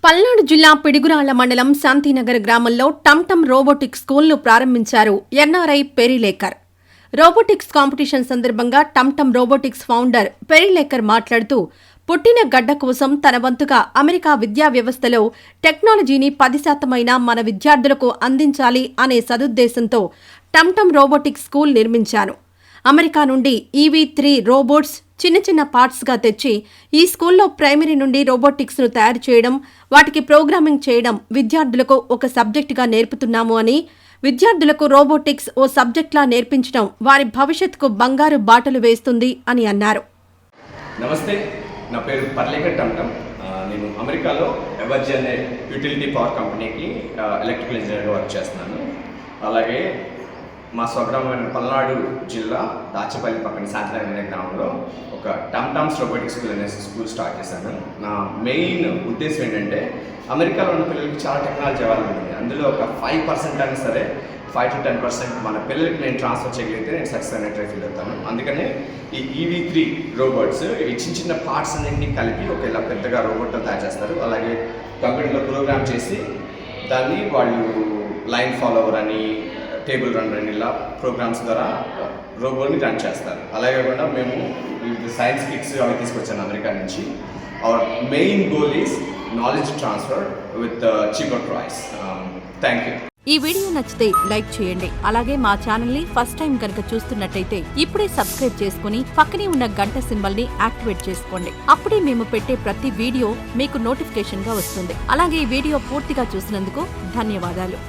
పల్నాడు జిల్లా పిడుగురాళ్ల మండలం శాంతినగర్ గ్రామంలో టమ్టమ్ రోబోటిక్స్ స్కూల్ను ప్రారంభించారు ఎన్ఆర్ఐ పెరిలేకర్. రోబోటిక్స్ కాంపిటీషన్ సందర్భంగా టమ్టమ్ రోబోటిక్స్ ఫౌండర్ పెరిలేకర్ మాట్లాడుతూ, పుట్టిన గడ్డ కోసం తన వంతుగా అమెరికా విద్యా వ్యవస్థలో టెక్నాలజీని 10% మన విద్యార్థులకు అందించాలి అనే సదుద్దేశంతో టమ్టమ్ రోబోటిక్స్ స్కూల్ నిర్మించాను. అమెరికా నుండి EV3 రోబోట్స్ చిన్న పార్ట్స్గా తెచ్చి ఈ స్కూల్లో ప్రైమరీ నుండి రోబోటిక్స్ను తయారు చేయడం, వాటికి ప్రోగ్రామింగ్ చేయడం విద్యార్థులకు ఒక సబ్జెక్టుగా నేర్పుతున్నాము అని, విద్యార్థులకు రోబోటిక్స్ ఓ సబ్జెక్టులా నేర్పించడం వారి భవిష్యత్తుకు బంగారు బాటలు వేస్తుంది అని అన్నారు. నమస్తే, నా పేరు పర్లేకర్ టమ్టమ్. నేను అమెరికాలో ఎవర్జీ అనే యూటిలిటీ పవర్ కంపెనీకి ఎలక్ట్రికల్ ఇంజనీర్గా వర్క్ చేస్తున్నాను. అలాగే మా స్వగ్రామమైన పల్నాడు జిల్లా దాచపల్లి పక్కన శాంతినగర్ అనే గ్రామంలో ఒక టమ్టమ్స్ రోబోటిక్స్ స్కూల్ అనే స్కూల్ స్టార్ట్ చేశాను. నా మెయిన్ ఉద్దేశం ఏంటంటే, అమెరికాలో ఉన్న పిల్లలకి చాలా టెక్నాలజీ అవైలబుల్ ఉంది. అందులో ఒక 5% అయినా సరే 5 to 10% మన పిల్లలకి నేను ట్రాన్స్ఫర్ చేయగలిగితే నేను సక్సెస్ అనేట్టు ఫీల్ అవుతాను. అందుకనే ఈ EV3 రోబోట్స్ ఈ చిన్న పార్ట్స్ అన్నింటినీ కలిపి ఒక ఇలా పెద్దగా రోబోట్తో తయారు చేస్తారు. అలాగే కంప్యూటర్లో ప్రోగ్రామ్ చేసి దాన్ని వాళ్ళు లైన్ ఫాలోవర్ అని, టేబుల్ రన్ అని ఇలా ప్రోగ్రామ్స్ ద్వారా రోబోట్ని రన్ చేస్తారు. అలాగే కాకుండా మేము సైన్స్ కిట్స్ అవి తీసుకొచ్చాను అమెరికా నుంచి. Our main goal is knowledge transfer with cheaper price. Thank you. ఈ వీడియో నచ్చితే లైక్ చేయండి. అలాగే మా ఛానల్ ని ఫస్ట్ టైం కనుక చూస్తున్నట్టయితే ఇప్పుడే సబ్స్క్రైబ్ చేసుకుని పక్కనే ఉన్న గంట సింబల్ ని యాక్టివేట్ చేసుకోండి. అప్పుడే మేము పెట్టే ప్రతి వీడియో మీకు నోటిఫికేషన్ గా వస్తుంది. అలాగే ఈ వీడియో పూర్తిగా చూసినందుకు ధన్యవాదాలు.